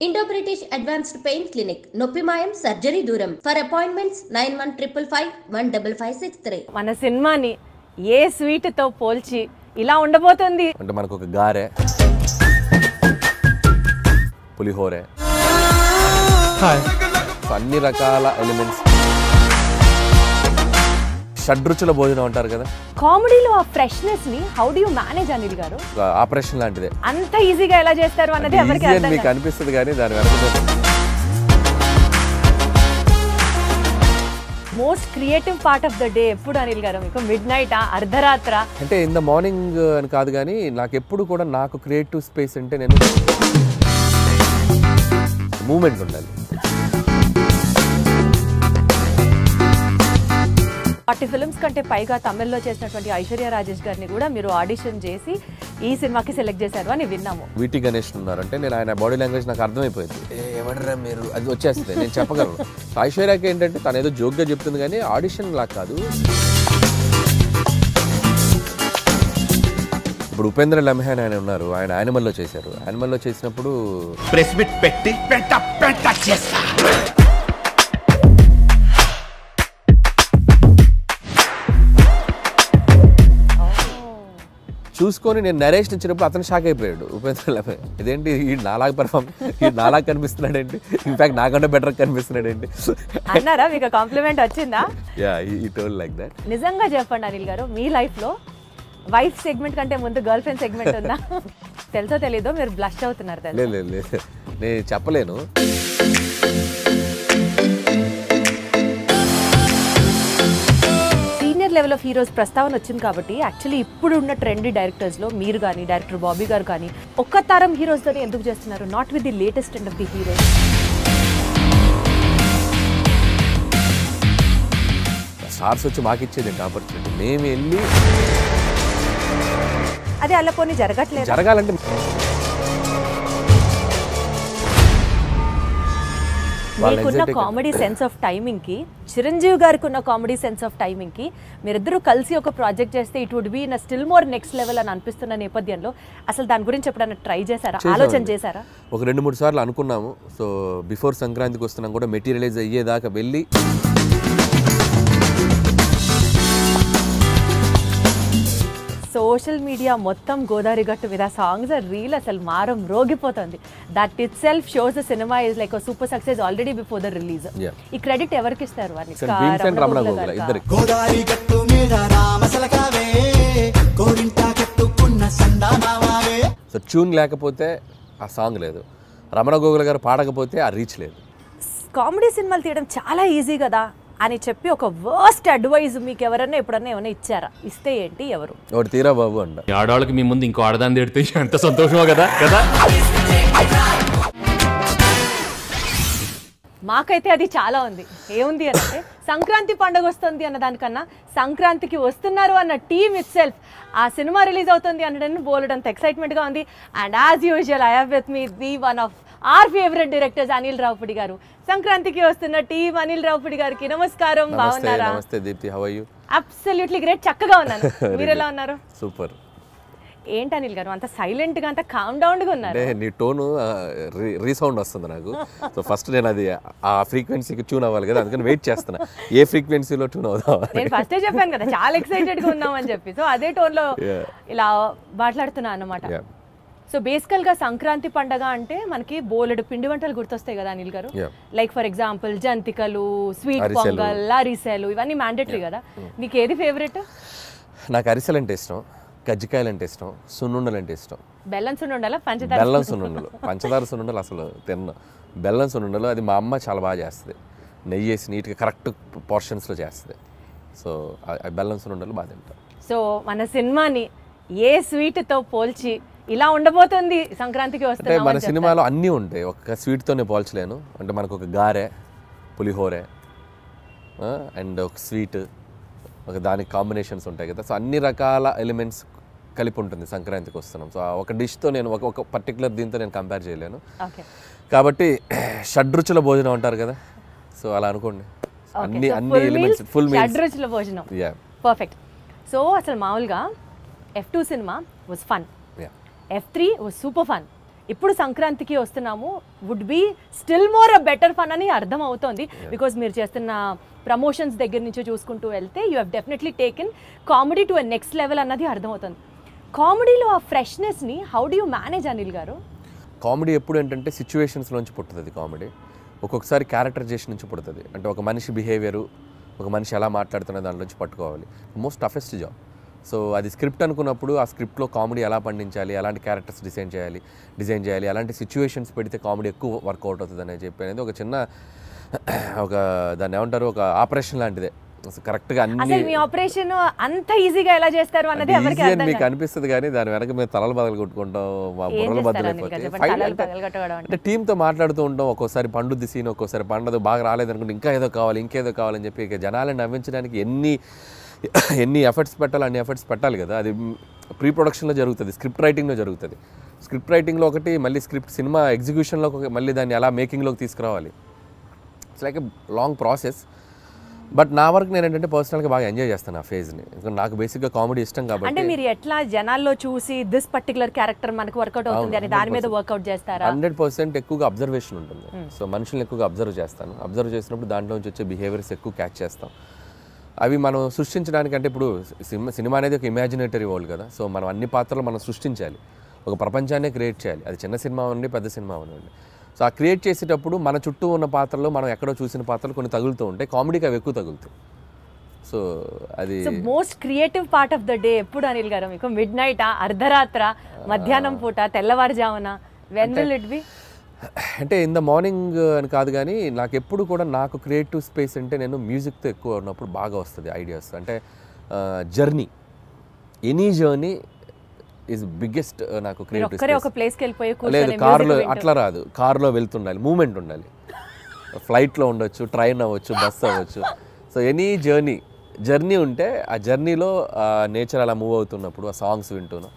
Indo-British Advanced Pain Clinic, Noppimayam Surgery Duram. For appointments 9155515563. మన సినిమాని ఏ sweet తో పోల్చి ఇలా ఉండబోతుంది అంటే మనకు ఒక గారె, పులిహోరే, అన్ని రకాల ఎలిమెంట్స్, షడ్రుచుల భోజనం అంటారు కదా. కామెడీలో ఆ ఫ్రెష్నెస్ ని how do you manage Anil గారు? ఆపరేషన్ లాంటిదే. అంత ఈజీగా ఎలా చేస్తారు అన్నది ఎవరికి అర్థం కాదు. మీకు అనిపిస్తుంది కానీ దాని వెనక most creative part of the day ఎప్పుడు అనిల్ గారు మీకు? మిడ్ నైట్, అర్ధరాత్ర? అంటే ఇన్ ద మార్నింగ్ అని కాదు కానీ నాకు ఎప్పుడు కూడా నాకు క్రియేటివ్ స్పేస్ అంటే నేను మూమెంట్ ఉండాలి. 40 ఫిల్మ్స్ కంటే పైగా తమిళ్లో చేసినటువంటి ఐశ్వర్య రాజేష్ గారిని కూడా మీరు ఆడిషన్ చేసి ఈ సినిమాకి సెలెక్ట్ చేశారు అని విన్నాము. వీటి గణేష్ ఉన్నారంటే నేను ఆయన బాడీ లాంగ్వేజ్ నాకు అర్థమైపోయింది. ఎవడరా మీరు అది వచ్చేస్తుంది, నేను చెప్పగలను. ఐశ్వర్యకి ఏంటంటే తను ఏదో జోక్గా చెప్తుంది కానీ ఆడిషన్ లా కాదు. ఇప్పుడు ఉపేంద్ర లమ్హాన్ ఆయన ఉన్నారు, ఆయన యానిమల్లో చేశారు. యానిమల్లో చేసినప్పుడు ప్రెస్ మీట్ పెట్టి చేస్తా. చూసుకొని నేను నరేషన్ ఇచ్చినప్పుడు అతను షాక్ అయిపోయాడు ఉపేంద్ర లమ్హాన్. ఇదేంటి ఈ నాలాగా పర్ఫామ్, ఈ నాలాగా కనిపిస్తున్నాడు ఏంటి, ఇన్ఫాక్ట్ నాకంటే బెటర్ కనిపిస్తున్నాడు ఏంటి అన్నారా? మీకు కాంప్లిమెంట్ వచ్చిందా? యా, ఈ టోల్ లైక్ దట్. నిజంగా చెప్పండి అనిల్ గారు, మీ లైఫ్లో వైఫ్ సెగ్మెంట్ కంటే ముందు గర్ల్ ఫ్రెండ్ సెగ్మెంట్ ఉందా? తెలుసో తెలీదో మీరు బ్లష్ అవుతున్నారు. లేదు నేను చెప్పలేను. సీనియర్ లెవెల్ ఆఫ్ హీరోస్ ప్రస్తావన వచ్చింది కాబట్టి యాక్చువల్లీ ఇప్పుడు ఉన్న ట్రెండీ డైరెక్టర్స్లో మీరు కానీ డైరెక్టర్ బాబీ గారు కానీ ఒక్క తరం హీరోస్తోనే ఎందుకు చేస్తున్నారు? Not with the latest and of the heroes. Stars వచ్చి మాకు ఇచ్చేది ఏంటి ఆపర్చునిటీ? మేము వెళ్ళి అదే అలా పోనీ జరగట్లేదు. జరగాలంటే మీకున్న కామెడీ సెన్స్ ఆఫ్ టైమింగ్ కి, చిరంజీవి గారికి ఉన్న కామెడీ సెన్స్ ఆఫ్ టైమింగ్ కి మీరిద్దరూ కలిసి ఒక ప్రాజెక్ట్ చేస్తే it would be in still more next level అని అనిపిస్తున్న నేపథ్యంలో అసలు దాని గురించి ఎప్పుడైనా ట్రై చేశారా, ఆలోచన చేశారా? ఒక 2-3 సార్లు అనుకున్నాము. సో బిఫోర్ సంక్రాంతికి వస్తున్నాం కూడా మెటీరియలైజ్ అయ్యేదాకా వెళ్ళి సోషల్ మీడియా మొత్తం గోదావరి గట్టు మీద సాంగ్స్ రీల్ అసలు మారం రోగిపోతుంది. That it self shows the cinema is like super success already before the release. ఈ క్రెడిట్ ఎవరికి ఇస్తారు? సో ట్యూన్ లేకపోతే ఆ సాంగ్ లేదు, రమణ గోగుల గారు పాడకపోతే ఆ రీచ్ లేదు. కామెడీ సినిమాలు తీయడం చాలా ఈజీ కదా అని చెప్పి ఒక వర్స్ట్ అడ్వైజ్ మీకు ఎవరన్నా ఎప్పుడన్నా ఏమైనా ఇచ్చారా? ఇస్తే ఏంటి, ఎవరు? ఒకటి తీరా బాబు అంట. ఆడవాళ్ళకి మీ ముందు ఇంకో ఆడదాన్ని తిడితే ఎంత సంతోషమో కదా కదా. మాకైతే అది చాలా ఉంది. ఏముంది అంటే సంక్రాంతి పండుగ వస్తుంది అన్న దానికన్నా సంక్రాంతికి వస్తున్నారు అన్న టీమ్ ఇట్ సెల్ఫ్, ఆ సినిమా రిలీజ్ అవుతుంది అనడానికి బోలెడంత ఎక్సైట్మెంట్గా ఉంది. And as usual I have with me the one of our favourite directors Anil Ravipudi garu. సంక్రాంతికి వస్తున్న టీమ్ అనిల్ రావుపూడి గారికి నమస్కారం. బాగున్నారా? నమస్తే Deepthi, how are you? Absolutely great, చక్కగా ఉన్నాను. మీరు ఎలా ఉన్నారు? సూపర్. ఏంటి అనిల్ గారు అంత సైలెంట్ గా, అంత కామ్ డౌన్ గా ఉన్నారు? అంటే నీ టోను రీసౌండ్ వస్తుంది నాకు. సో ఫస్ట్ నేను అది ఆ ఫ్రీక్వెన్సీకి ట్యూన్ అవ్వాలి కదా, అందుకని వెయిట్ చేస్తున్నా ఏ ఫ్రీక్వెన్సీలో ట్యూన్ అవుదాం. నేను ఫస్టే చెప్పాను కదా చాలా ఎక్సైటెడ్ గా ఉన్నామని చెప్పి. సో అదే టోన్ లో ఇలా మాట్లాడుతున్నా అన్నమాట. సో బేసికల్ గా సంక్రాంతి పండగ అంటే మనకి బోలెడు పిండి వంటలు గుర్తొస్తాయి కదా అనిల్ గారు. లైక్ ఫర్ ఎగ్జాంపుల్ జంతికలు, స్వీట్ పొంగల్, అరిసెలు, ఇవన్నీ మ్యాండేటరీ కదా. మీకు ఏది ఫేవరెట్? నాకు అరిసెలు అంటే ఇష్టం, కజ్జికాయలు అంటే ఇష్టం, సున్నుండలు అంటే ఇష్టం. బెల్లం సున్నుండలా పంచదార? బెల్లం సున్నుండలు. పంచదార సున్నుండలు అసలు తిన్నా. బెల్లం సున్నుండలు అది మా అమ్మ చాలా బాగా చేస్తుంది, నెయ్యి వేసి నీట్గా కరెక్ట్ పోర్షన్స్లో చేస్తుంది. సో బెల్లం సున్నుండలు బాగా తింటాం. సో మన సినిమాని ఏ స్వీట్తో పోల్చి ఇలా ఉండబోతుంది సంక్రాంతికి వస్తే? మన సినిమాలో అన్నీ ఉంటాయి, ఒక్క స్వీట్తోనే పోల్చలేను. అంటే మనకు ఒక గారె, పులిహోరే అండ్ ఒక స్వీట్, ఒక దానికి కాంబినేషన్స్ ఉంటాయి కదా. సో అన్ని రకాల ఎలిమెంట్స్ కలిపి ఉంటుంది సంక్రాంతికి వస్తున్నాం. సో ఒక డిష్తో నేను ఒక పర్టికులర్ దీంతో నేను కంపేర్ చేయలేను కాబట్టి షడ్రుచుల భోజనం అంటారు కదా, సో అలా అనుకోండి. అన్ని ఎలిమెంట్స్ ఫుల్ మీల్స్, షడ్రుచుల భోజనం. పర్ఫెక్ట్. సో అసలు మామూలుగా F2 cinema was fun, F3 was super fun, ఇప్పుడు సంక్రాంతికి వస్తున్నాము, would be still more a better fun అని అర్థం అవుతోంది. బికాజ్ మీరు చేస్తున్న ప్రమోషన్స్ దగ్గర నుంచి చూసుకుంటూ వెళ్తే you have definitely taken comedy to a next level అన్నది అర్థమవుతుంది. కామెడీలో ఆ ఫ్రెష్నెస్ని how do you manage Anil గారు? కామెడీ ఎప్పుడు ఏంటంటే సిచ్యువేషన్స్లోంచి పుట్టుతుంది కామెడీ. ఒక్కొక్కసారి క్యారెక్టరైజేషన్ నుంచి పుడుతుంది. అంటే ఒక మనిషి బిహేవియరు, ఒక మనిషి ఎలా మాట్లాడుతున్న దాని నుంచి పట్టుకోవాలి. Most toughest job. సో అది స్క్రిప్ట్ అనుకున్నప్పుడు ఆ స్క్రిప్ట్లో కామెడీ ఎలా పండించాలి, ఎలాంటి క్యారెక్టర్స్ డిజైన్ చేయాలి, అలాంటి సిచ్యువేషన్స్ పెడితే కామెడీ ఎక్కువ వర్కౌట్ అవుతుంది అని చెప్పి అనేది ఒక చిన్న దాన్ని ఏమంటారు, ఒక ఆపరేషన్ లాంటిదే. కరెక్ట్గా అన్ని మీ ఆపరేషన్ అంత ఈజీగా ఎలా చేస్తారు అన్నది ఎవరికి అర్థం కాదు. మీకు అనిపిస్తుంది కానీ దాని వెనక మేము తలలు బదలు కొట్టుకుంటాం, మా బుర్రలు బద్దలైపోతాయి. అంటే టీంతో మాట్లాడుతూ ఉంటాం. ఒక్కోసారి పండుద్ది సీన్, ఒక్కోసారి పండదు, బాగా రాలేదనుకుంటే ఇంకేదో కావాలని చెప్పి ఇక జనాలను నవ్వించడానికి ఎన్ని ఎఫర్ట్స్ పెట్టాలి అన్ని ఎఫర్ట్స్ పెట్టాలి కదా. అది ప్రీ ప్రొడక్షన్లో జరుగుతుంది, స్క్రిప్ట్ రైటింగ్లో జరుగుతుంది. స్క్రిప్ట్ రైటింగ్లో ఒకటి, మళ్ళీ సినిమా ఎగ్జిక్యూషన్లో మళ్ళీ దాన్ని ఎలా మేకింగ్లోకి తీసుకురావాలి. It's like a long process. But నా వరకు నేను ఏంటంటే పర్సనల్గా బాగా ఎంజాయ్ చేస్తాను ఆ ఫేజ్ని. నాకు బేసిక్గా కామెడీ ఇష్టం కాబట్టి. అంటే మీరు ఎట్లా జనాల్లో చూసి దిస్ పర్టికులర్ క్యారెక్టర్ మనకు వర్కౌట్ అవుతుంది అని దాని మీద వర్కౌట్ చేస్తారా? 100% ఎక్కువగా అబ్జర్వేషన్ ఉంటుంది. సో మనుషులను ఎక్కువగా అబ్జర్వ్ చేస్తాను. అబ్జర్వ్ చేసినప్పుడు దాంట్లో నుంచి వచ్చే బిహేవియర్స్ ఎక్కువ క్యాచ్ చేస్తాం. అవి మనం సృష్టించడానికి, అంటే ఇప్పుడు సినిమా అనేది ఒక ఇమాజినేటరీ వరల్డ్ కదా. సో మనం అన్ని పాత్రలు మనం సృష్టించాలి, ఒక ప్రపంచాన్ని క్రియేట్ చేయాలి. అది చిన్న సినిమా అవ్వండి, పెద్ద సినిమా అవ్వండి. సో ఆ క్రియేట్ చేసేటప్పుడు మన చుట్టూ ఉన్న పాత్రలు, మనం ఎక్కడో చూసిన పాత్రలు కొన్ని తగులుతూ ఉంటాయి. కామెడీకి అవి ఎక్కువ తగులుతాయి. సో అది most creative part of the day ఎప్పుడు అనిల్ గారు మీకు? మిడ్ నైట్, అర్ధరాత్ర, మధ్యాహ్నం పూట, తెల్లవారుజామున? When will it be? అంటే ఇన్ ద మార్నింగ్ అని కాదు కానీ నాకు ఎప్పుడు కూడా నాకు క్రియేటివ్ స్పేస్ అంటే నేను మ్యూజిక్తో ఎక్కువ ఉన్నప్పుడు బాగా వస్తుంది ఐడియాస్. అంటే journey, any journey is biggest నాకు క్రియేటివ్ స్పేస్. లేదు, కార్లో అట్లా రాదు. కార్లో వెళ్తుండాలి, మూమెంట్ ఉండాలి. ఫ్లైట్లో ఉండొచ్చు, ట్రైన్ అవ్వచ్చు, బస్ అవ్వచ్చు. సో ఎనీ జర్నీ ఉంటే ఆ జర్నీలో నేచర్ అలా మూవ్ అవుతున్నప్పుడు ఆ సాంగ్స్ వింటూను,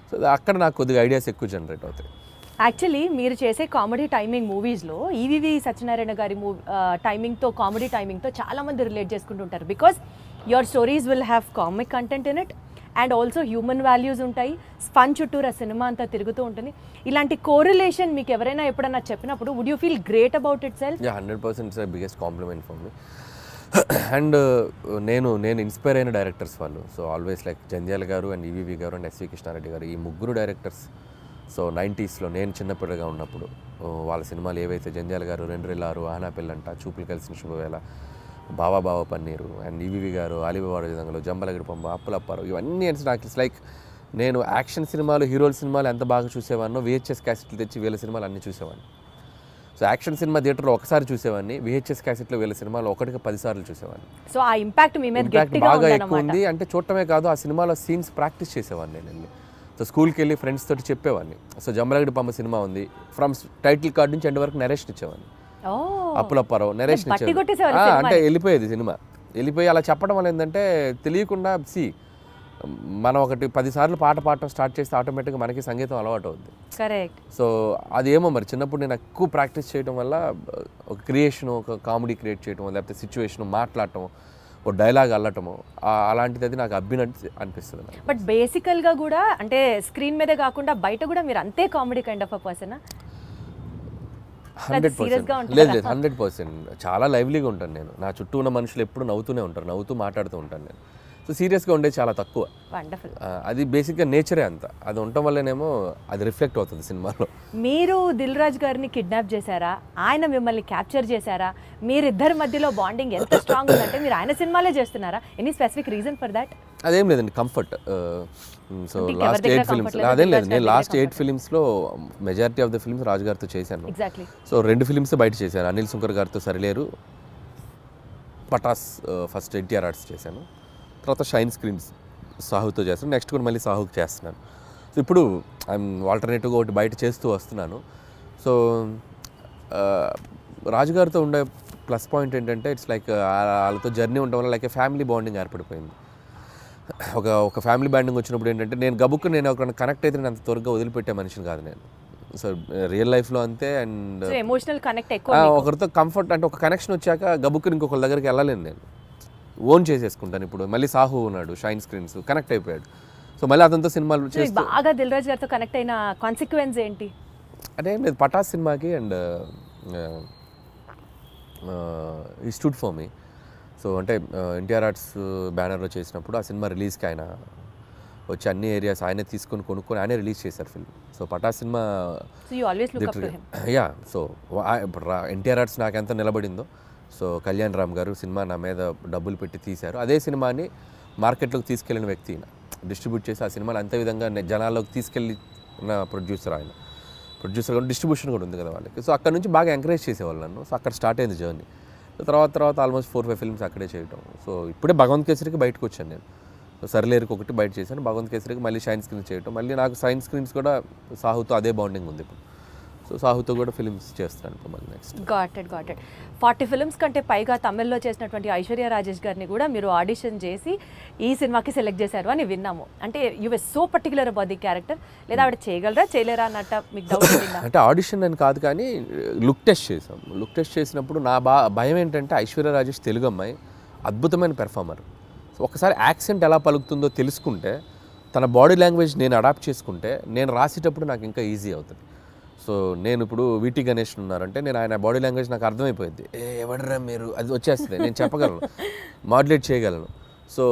సో అక్కడ నాకు కొద్దిగా ఐడియాస్ ఎక్కువ జనరేట్ అవుతాయి. యాక్చువల్లీ మీరు చేసే కామెడీ టైమింగ్ మూవీస్లో ఈవీవి సత్యనారాయణ గారి టైమింగ్తో, కామెడీ టైమింగ్తో చాలామంది రిలేట్ చేసుకుంటుంటారు. Because your stories will have comic content in it and also human values ఉంటాయి. ఫన్ చుట్టూరు ఆ సినిమా అంతా తిరుగుతూ ఉంటుంది. ఇలాంటి కోరిలేషన్ మీకు ఎవరైనా ఎప్పుడన్నా చెప్పినప్పుడు would you feel great about itself? 100% it's the biggest compliment for me. And నేను ఇన్స్పైర్ అయిన డైరెక్టర్స్ వాళ్ళు. So always like Jandhyala garu and EVV గారు అండ్ ఎస్వి కృష్ణారెడ్డి గారు, ఈ ముగ్గురు డైరెక్టర్స్. సో 90sలో నేను చిన్నపిల్లగా ఉన్నప్పుడు వాళ్ళ సినిమాలు ఏవైతే, జంధ్యాల గారు 2 ఆనా పెళ్ళంట, చూపులు కలిసిన శుభవేళ, బావా పన్నీరు, అండ్ ఈవీవి గారు ఆలిబాబా విధంగా, జంబలగడి పంప, అప్పులప్పారు, ఇవన్నీ నాకు ఇట్స్ లైక్ నేను యాక్షన్ సినిమాలు, హీరోల సినిమాలు ఎంత బాగా చూసేవాడినో VHS క్యాసెట్లు తెచ్చి వీళ్ళ సినిమాలు అన్నీ చూసేవాడిని. సో యాక్షన్ సినిమా థియేటర్లో ఒకసారి చూసేవాడిని, VHS క్యాసెట్లో వీళ్ళ సినిమాలు 1-10 సార్లు చూసేవాడిని. సో ఆ ఇంపాక్ట్ మీ మీద బాగా ఎక్కువ ఉంది. అంటే చూడటమే కాదు, ఆ సినిమాలో సీన్స్ ప్రాక్టీస్ చేసేవాడిని నేను వెళ్ళి. సో స్కూల్కి వెళ్ళి ఫ్రెండ్స్ తోటి చెప్పేవాడిని. సో జంబలగడి పంప సినిమా ఉంది, ఫ్రమ్ టైటిల్ కార్డ్ నుంచి ఎండ్ వరకు నరేషన్ ఇచ్చేవాడిని. అప్పులప్పారావు నరేషన్ ఇచ్చేవాడు. అంటే వెళ్ళిపోయేది సినిమా, వెళ్ళిపోయి అలా చెప్పడం వల్ల ఏంటంటే తెలియకుండా మనం 10 సార్లు పాట పాడటం స్టార్ట్ చేస్తే ఆటోమేటిక్గా మనకి సంగీతం అలవాటు అవుద్ది. కరెక్ట్. సో అదేమో మరి చిన్నప్పుడు నేను ఎక్కువ ప్రాక్టీస్ చేయడం వల్ల ఒక క్రియేషన్, ఒక కామెడీ క్రియేట్ చేయడం, లేకపోతే సిచ్యువేషన్ మాట్లాడటం, ఒక డైలాగ్ అల్లటము, అలాంటిది అది నాకు అనిపిస్తుంది. బట్ బేసికల్గా కూడా అంటే స్క్రీన్ మీదే కాకుండా బయట కూడా మీరు అంతే comedy kind of a person? 100%. లేదు 100%. చాలా లైవ్లీగా ఉంటాను నేను. నా చుట్టూ ఉన్న మనుషులు ఎప్పుడు నవ్వుతూనే ఉంటారు, నవ్వుతూ మాట్లాడుతూ ఉంటాను నేను. సో సీరియస్గా ఉండేది చాలా తక్కువ. వండర్ఫుల్. అది బేసిక్గా నేచరే అంత. అది ఉండటం వల్లనేమో అది రిఫ్లెక్ట్ అవుతుంది సినిమాలో. మీరు దిల్ రాజు గారిని కిడ్నాప్ చేశారా, ఆయన మిమ్మల్ని క్యాప్చర్ చేశారా? మీరిద్దరి మధ్యలో బాండింగ్ ఎంత స్ట్రాంగ్ ఉందంటే మీరు ఆయన సినిమాలే చేస్తున్నారా? Any specific reason for that? అదేం లేదండి, కంఫర్ట్. సో లాస్ట్ 8 ఫిలిమ్స్ అదేం లేదు, నేను లాస్ట్ 8 ఫిలిమ్స్లో majority of the films Raju గారితో చేశాను. ఎగ్జాక్ట్లీ. సో 2 ఫిలిమ్స్ బయట చేశాను. అనిల్ సుంకర్ గారితో Sarileru, Pataas first NTR Arts చేశాను, తర్వాత షైన్ స్క్రీన్స్ సాహుతో చేస్తాను, నెక్స్ట్ కూడా మళ్ళీ సాహుకి చేస్తున్నాను. సో ఇప్పుడు ఐఎమ్ ఆల్టర్నేటివ్గా ఒకటి బయట చేస్తూ వస్తున్నాను. సో రాజుగారితో ఉండే ప్లస్ పాయింట్ ఏంటంటే ఇట్స్ లైక్ వాళ్ళతో జర్నీ ఉండడం వల్ల లైక్ ఫ్యామిలీ బాండింగ్ ఏర్పడిపోయింది. ఒక ఫ్యామిలీ బాండింగ్ వచ్చినప్పుడు ఏంటంటే నేను ఒక కనెక్ట్ అయితే నేను అంత త్వరగా వదిలిపెట్టే మనిషిని కాదు నేను. సో రియల్ లైఫ్లో అంతే. అండ్ ఎమోషనల్ కనెక్ట్ ఎక్కువ, ఒకరితో కంఫర్ట్ అంటే ఒక కనెక్షన్ వచ్చాక గబుక్కుని ఇంకొకరి దగ్గరికి వెళ్ళలేను, నేను ఓన్ చేసేసుకుంటాను. ఇప్పుడు మళ్ళీ సాహు ఉన్నాడు, షైన్ స్క్రీన్స్ కనెక్ట్ అయిపోయాడు. సో మళ్ళీ అతనితో సినిమాలు చేసి బాగా దిల్ రాజు గారితో కనెక్ట్ అయిన కాన్సిక్వెన్స్ ఏంటి? అంటే లేదు పటాస్ సినిమాకి అండ్ ఈ స్టూడ్ ఫర్ మీ. సో అంటే ఎన్టీఆర్ ఆర్ట్స్ బ్యానర్లో చేసినప్పుడు ఆ సినిమా రిలీజ్కి ఆయన వచ్చి అన్ని ఏరియాస్ ఆయనే తీసుకొని కొనుక్కొని ఆయనే రిలీజ్ చేశారు film. So Pataas cinema yeah. So ఇప్పుడు ఎన్టీఆర్ ఆర్ట్స్ నాకు ఎంత నిలబడిందో, సో కళ్యాణ్ రామ్ గారు సినిమా నా మీద డబ్బులు పెట్టి తీశారు. అదే సినిమాని మార్కెట్లోకి తీసుకెళ్ళిన వ్యక్తి, డిస్ట్రిబ్యూట్ చేసి ఆ సినిమాని అంతే విధంగా జనాల్లోకి తీసుకెళ్ళిన ప్రొడ్యూసర్ ఆయన. ప్రొడ్యూసర్ కూడా డిస్ట్రిబ్యూషన్ కూడా ఉంది కదా వాళ్ళకి. సో అక్కడ నుంచి బాగా ఎంకరేజ్ చేసేవాళ్ళు నన్ను. సో అక్కడ స్టార్ట్ అయింది జర్నీ. తర్వాత ఆల్మోస్ట్ 4-5 ఫిల్మ్స్ అక్కడే చేయటం. సో ఇప్పుడే భగవంత్ కేసరికి బయటకు వచ్చాను నేను. సో సర్లేరుకి ఒకటి బయట చేశాను, భగవంత్ కేసరికి మళ్ళీ షైన్ స్క్రీన్ చేయటం. మళ్ళీ నాకు షైన్ స్క్రీన్స్ కూడా సాహుతో అదే బాండింగ్ ఉంది ఇప్పుడు. సో సాహుతో కూడా ఫిల్మ్స్ చేస్తాను ఇప్పుడు మళ్ళీ నెక్స్ట్. గాట్ ఇట్ 40 ఫిల్మ్స్ కంటే పైగా తమిళ్లో చేసినటువంటి ఐశ్వర్య రాజేష్ గారిని కూడా మీరు ఆడిషన్ చేసి ఈ సినిమాకి సెలెక్ట్ చేశారు అని విన్నాము. అంటే you were so particular about the character, లేదా ఆవిడ చేయగలరా చేయలేరా అన్నట్ట మీకు డౌట్ ఉందా? అంటే ఆడిషన్ అని కాదు కానీ లుక్ టెస్ట్ చేసాం. లుక్ టెస్ట్ చేసినప్పుడు నా భయం ఏంటంటే ఐశ్వర్య రాజేష్ తెలుగు అమ్మాయి, అద్భుతమైన పెర్ఫార్మర్. సో ఒకసారి యాక్సెంట్ ఎలా పలుకుతుందో తెలుసుకుంటే, తన బాడీ లాంగ్వేజ్ నేను అడాప్ట్ చేసుకుంటే నేను రాసేటప్పుడు నాకు ఇంకా ఈజీ అవుతుంది. సో నేను ఇప్పుడు వీటీ గణేష్ ఉన్నారంటే నేను ఆయన బాడీ లాంగ్వేజ్ నాకు అర్థమైపోయింది. ఎవడరా మీరు, అది వచ్చేస్తుంది, నేను చెప్పగలను, మాడ్యులేట్ చేయగలను. సో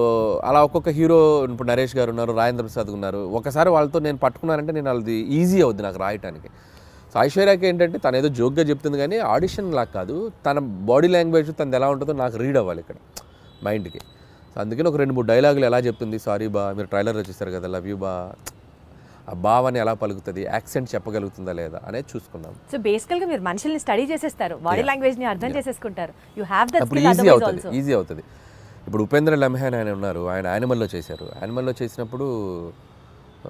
అలా ఒక్కొక్క హీరో, ఇప్పుడు నరేష్ గారు ఉన్నారు, రాజేంద్ర ప్రసాద్ ఉన్నారు, ఒకసారి వాళ్ళతో నేను పట్టుకున్నానంటే నేను అది ఈజీ అవుద్ది నాకు రాయటానికి. సో ఐశ్వర్యకి ఏంటంటే తను ఏదో జోక్గా చెప్తుంది కానీ ఆడిషన్ లాగా కాదు, తన బాడీ లాంగ్వేజ్ తనది ఎలా ఉంటుందో నాకు రీడ్ అవ్వాలి ఇక్కడ మైండ్కి. సో అందుకని ఒక 2-3 డైలాగులు ఎలా చెప్తుంది, సారీ బా, మీరు ట్రైలర్ వచ్చేసారు కదా, లవ్ యూ బా, ఆ భావాన్ని ఎలా పలుకుతుంది, యాక్సెంట్ చెప్పగలుగుతుందా లేదా అనేది చూసుకున్నాం. సో బేసికల్గా మీరు మనుషుల్ని స్టడీ చేసేస్తారు, బాడీ లాంగ్వేజ్ని అర్థం చేసేసుకుంటారు. You have that skill. Easy అవుతుంది. ఇప్పుడు ఉపేంద్ర లమ్హాన్ ఆయన ఉన్నారు, ఆయన యానిమల్లో చేశారు. యానిమల్లో చేసినప్పుడు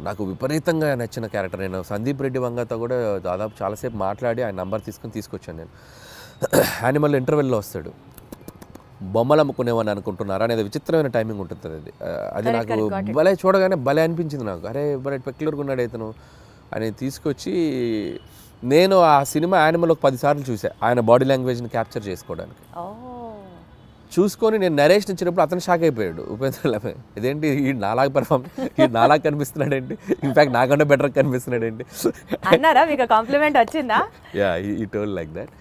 నాకు విపరీతంగా నచ్చిన క్యారెక్టర్. నేను సందీప్ రెడ్డి వంగతో కూడా దాదాపు చాలాసేపు మాట్లాడి ఆయన నంబర్ తీసుకొచ్చాను నేను. యానిమల్లో ఇంటర్వెల్లో వస్తాడు, బొమ్మలు అమ్ముకునేవని అనుకుంటున్నారా అనేది విచిత్రమైన టైమింగ్ ఉంటుంది. అది నాకు భలే చూడగానే భలే అనిపించింది నాకు. అరే భలే పెక్యులర్గా ఉన్నాడు ఇతను అని తీసుకొచ్చి నేను ఆ సినిమా యానిమల్ ఒక 10 సార్లు చూసా ఆయన బాడీ లాంగ్వేజ్ని క్యాప్చర్ చేసుకోవడానికి. చూసుకొని నేను నరేష్ ఇచ్చినప్పుడు అతను షాక్ అయిపోయాడు, ఉపేంద్ర లమ్హాన్, ఇదేంటి ఈ నాలాగా పెర్ఫార్మ్, ఈ నాలాగా కనిపిస్తున్నాడు ఏంటి, ఇన్ఫాక్ట్ నాకంటే బెటర్ కనిపిస్తున్నాడు ఏంటి అన్నారా? మీకు కాంప్లిమెంట్ వచ్చిందా? యా, ఈ టోల్ లైక్ దట్.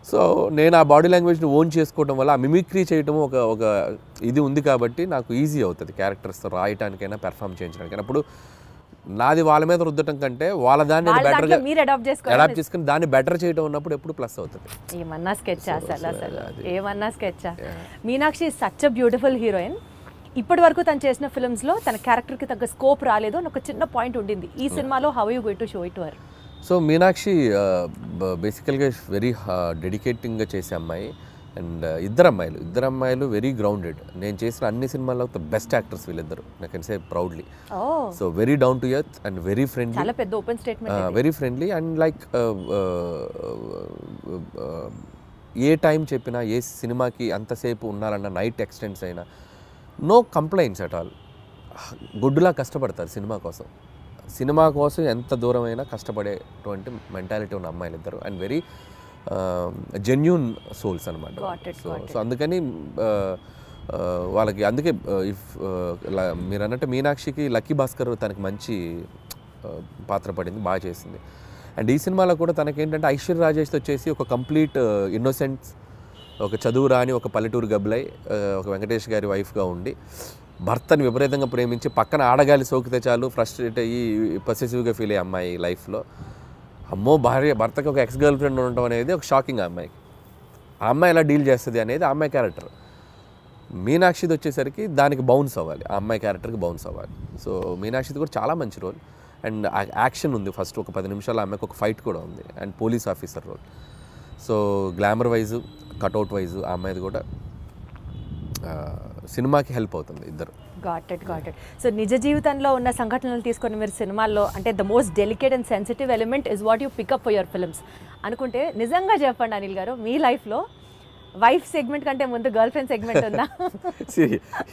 సో నేను ఆ బాడీ లాంగ్వేజ్ని ఓన్ చేసుకోవడం వల్ల ఆ మిమిక్రీ చేయడం ఒక ఇది ఉంది కాబట్టి నాకు ఈజీ అవుతుంది క్యారెక్టర్స్తో రాయటానికైనా పెర్ఫామ్ చేయించడానికైనా. అప్పుడు నాది వాళ్ళ మీద రుద్దటం కంటే వాళ్ళ దాన్ని బెటర్గా అడాప్ట్ చేసుకుని దాన్ని బెటర్ చేయడం ఉన్నప్పుడు ఎప్పుడు ప్లస్ అవుతుంది. ఏమన్నా స్కెచ్ ఏమన్నా sketch. Meenakshi such a beautiful heroine. ఇప్పటి వరకు తను చేసిన ఫిల్మ్స్లో తన క్యారెక్టర్కి తగ్గ స్కోప్ రాలేదు అని ఒక చిన్న పాయింట్ ఉండింది. ఈ సినిమాలో how you going to show it to her? So Meenakshi బేసికల్గా వెరీ డెడికేటింగ్గా చేసే అమ్మాయి. అండ్ ఇద్దరు అమ్మాయిలు వెరీ గ్రౌండెడ్. నేను చేసిన అన్ని సినిమాల్లో బెస్ట్ యాక్టర్స్ వీళ్ళిద్దరు, I can say proudly. So very down to earth and very friendly, చాలా పెద్ద open statement, very friendly. And like A time చెప్పినా, ఏ సినిమాకి అంతసేపు ఉన్నారన్న, నైట్ ఎక్స్టెండ్స్ అయినా, నో కంప్లైంట్స్ అట్ ఆల్. గుడ్డులా కష్టపడతారు సినిమా కోసం ఎంత దూరమైనా కష్టపడేటువంటి మెంటాలిటీ ఉన్న అమ్మాయిలు ఇద్దరు. అండ్ వెరీ జెన్యూన్ సోల్స్ అనమాట. సో అందుకని వాళ్ళకి అందుకే ఇఫ్ మీరు అన్నట్టు మీనాక్షికి లక్కీ భాస్కర్ తనకి మంచి పాత్ర పడింది, బాగా చేసింది. అండ్ ఈ సినిమాలో కూడా తనకేంటంటే ఐశ్వర్య రాజేష్తో వచ్చేసి ఒక కంప్లీట్ ఇన్నోసెంట్స్, ఒక చదువు రాని ఒక పల్లెటూరు గబ్బలై ఒక వెంకటేష్ గారి వైఫ్గా ఉండి భర్తని విపరీతంగా ప్రేమించి పక్కన ఆడగాలి సోకితే చాలు ఫ్రస్ట్రేట్ అయ్యి పొసెసివ్గా ఫీల్ అయ్యే అమ్మాయి లైఫ్లో. అమ్మో భర్తకి ఒక ఎక్స్ గర్ల్ ఫ్రెండ్ ఉండటం అనేది ఒక షాకింగ్ ఆ అమ్మాయికి. ఆ అమ్మాయి ఎలా డీల్ చేస్తుంది అనేది ఆ అమ్మాయి క్యారెక్టర్. మీనాక్షిది వచ్చేసరికి దానికి బౌన్స్ అవ్వాలి, ఆ అమ్మాయి క్యారెక్టర్కి బౌన్స్ అవ్వాలి. సో మీనాక్షిది కూడా చాలా మంచి రోల్. అండ్ యాక్షన్ ఉంది, ఫస్ట్ ఒక 10 నిమిషాలు ఆ అమ్మాయికి ఒక ఫైట్ కూడా ఉంది. And police officer role. So glamour wise, cutout wise ఆ అమ్మాయిది కూడా సినిమాకి హెల్ప్ అవుతుంది ఇద్దరు. Got it. సో నిజ జీవితంలో ఉన్న సంఘటనలు తీసుకొని మీరు సినిమాల్లో అంటే the most delicate and sensitive element is what you pick up for your films అనుకుంటే నిజంగా చెప్పండి అనిల్ గారు, మీ లైఫ్లో వైఫ్ సెగ్మెంట్ కంటే ముందు గర్ల్ ఫ్రెండ్ సెగ్మెంట్ ఉందా?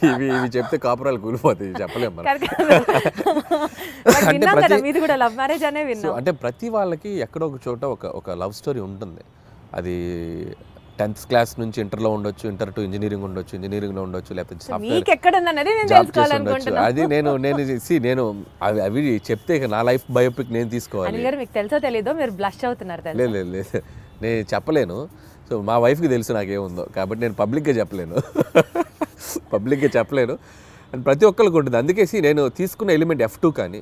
ఇవి చెప్తే కాపురాలు కూలిపోతాయి, చెప్పలేము. మీది కూడా లవ్ మ్యారేజ్ అనే విన్నాం. అంటే ప్రతి వాళ్ళకి ఎక్కడో ఒక చోట ఒక లవ్ స్టోరీ ఉంటుంది. అది 10th క్లాస్ నుంచి ఇంటర్లో ఉండొచ్చు, ఇంటర్ టు ఇంజనీరింగ్ ఉండొచ్చు, ఇంజనీరింగ్లో ఉండొచ్చు, లేకపోతే సాఫ్ట్వేర్ జాబ్ చేసి ఉండొచ్చు. అది నేను అవి చెప్తే నా లైఫ్ బయోపిక్ నేను తీసుకోవాలి. మీకు తెలుసో తెలీదో మీరు బ్లష్ అవుతున్నారు. లేదు నేను చెప్పలేను. సో మా వైఫ్కి తెలుసు నాకేముందో, కాబట్టి నేను పబ్లిక్గా చెప్పలేను. అండ్ ప్రతి ఒక్కరికి ఉంటుంది. అందుకే నేను తీసుకున్న ఎలిమెంట్ F2 కానీ,